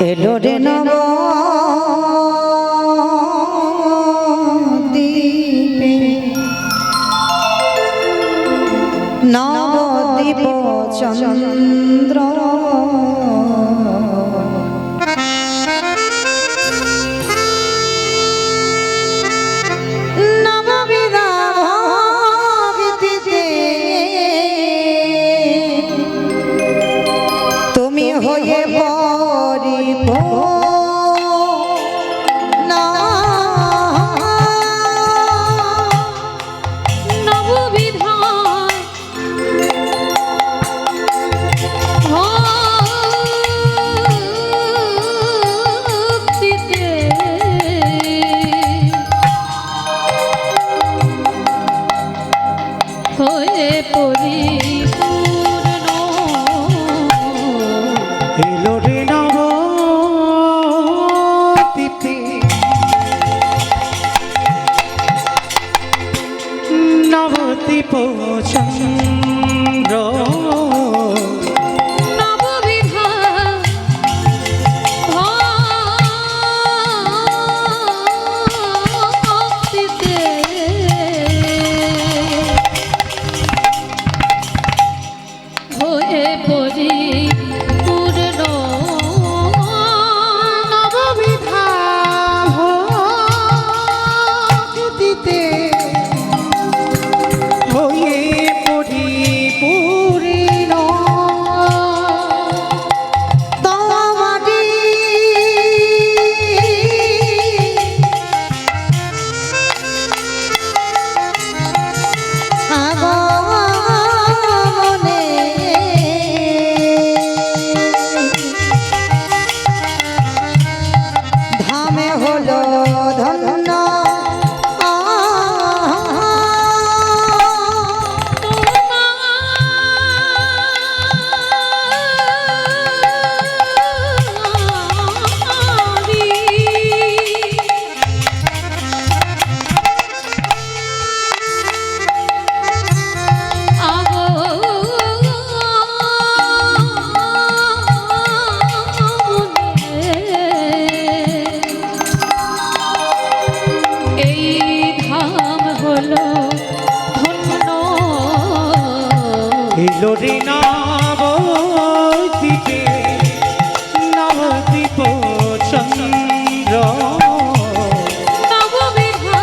এলো রে নবদ্বীপে নবদ্বীপ চন্দ্র নববিধা ভক্তিতে তুমি হয়ে এলো রে নবদ্বীপে নবদ্বীপ চন্দ্র নববিধা ভক্তিতে হয়ে পরিপূর্ণ নববিধা ভক্তিতে হয়ে পরিপূর্ণ তোমারি আগমনে ধামে হলো ধন্য এলো রে নবদ্বীপে নবদ্বীপ চন্দ্র নববিধা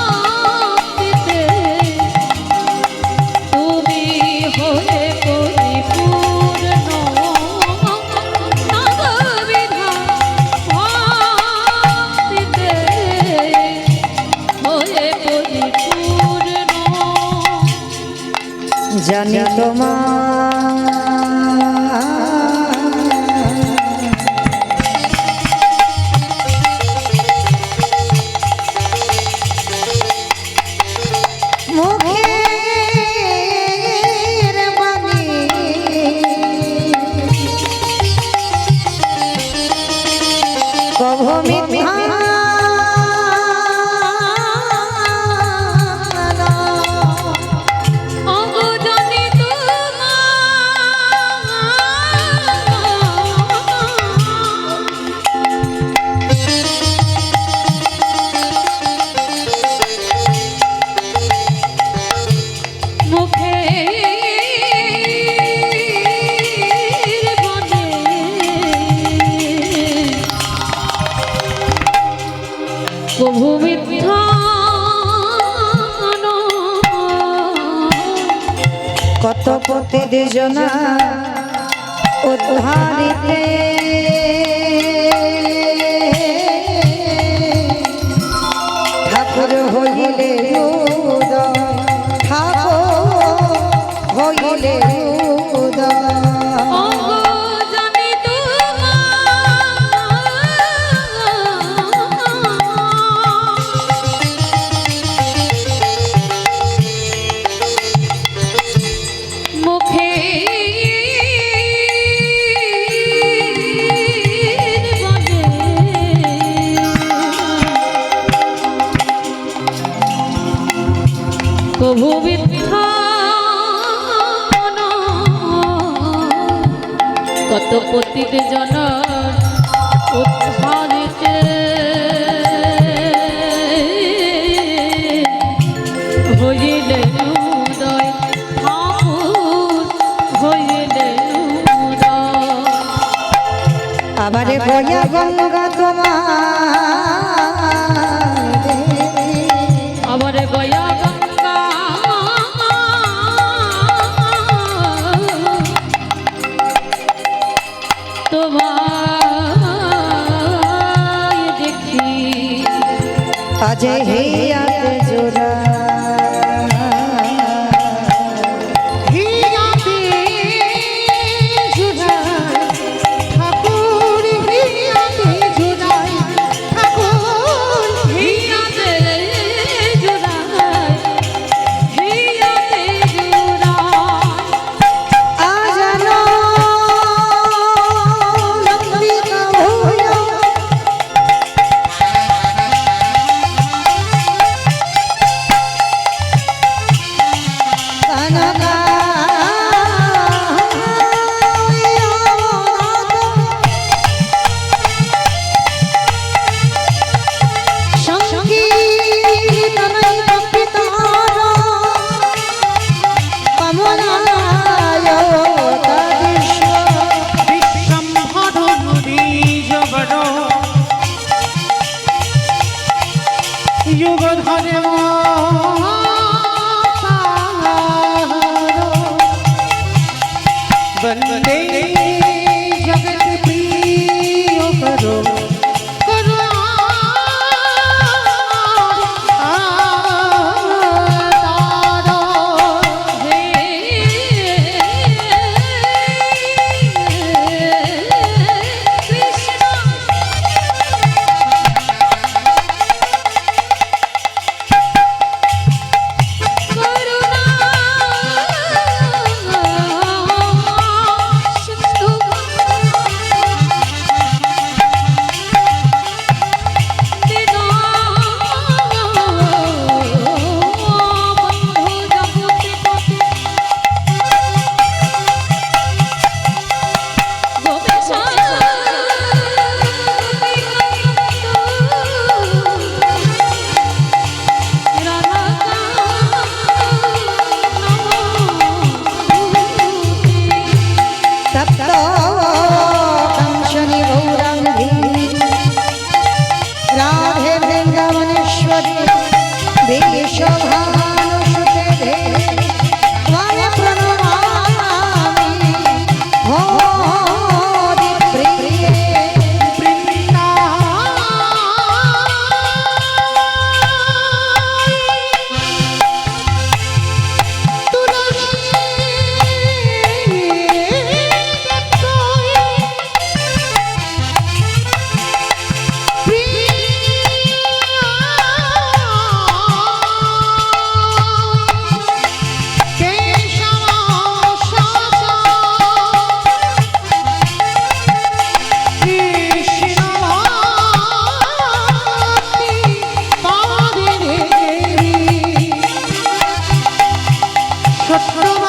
ভক্তিতে তুমি হয়ে পরিপূর্ণ নববিধা ভক্তিতে হয়ে পরিপূর্ণ জানি মুখের বাণী কভু মিথ্যা প্রভু মিথ্যা কত প্রতিযোজনা উদ্ধারিতে ঠাকুর হইলে উদয় ঠাকুর হইলে উদয় মুখে কভু মিথ্যা কত পতিত জন উদ্ধারিতে হইলে উদয় ঠাকুর হইলে উদয় আবারে বয়া গঙ্গা তোমার আমার গয়া গঙ্গা তোমায় দেখি আজ হিয়াতে জোড়া হিয়াতে জুড়ায় ঠাকুর হিয়াতে জুড়ায় ঠাকুর হিয়াতে জুড়ায় হিয়াতে জুড়ায় আজ লম্বিকা ভূয়া কানকা সংগীতময় কপিতার কমলায় তাদৃশ বিশ্বম্ভর বীজবর যুগ ধরে বন্দে জগৎ প্রিয় করো করো হে কৃষ্ণ করুণা সিন্ধু তপ্ত কাঞ্চনী গৌরাঙ্গী রাধে বৃন্দাবনেশ্বরী বিশ্বভানুসুতে ত্বং প্রণমামি হরিপ্রিয়ে সত্য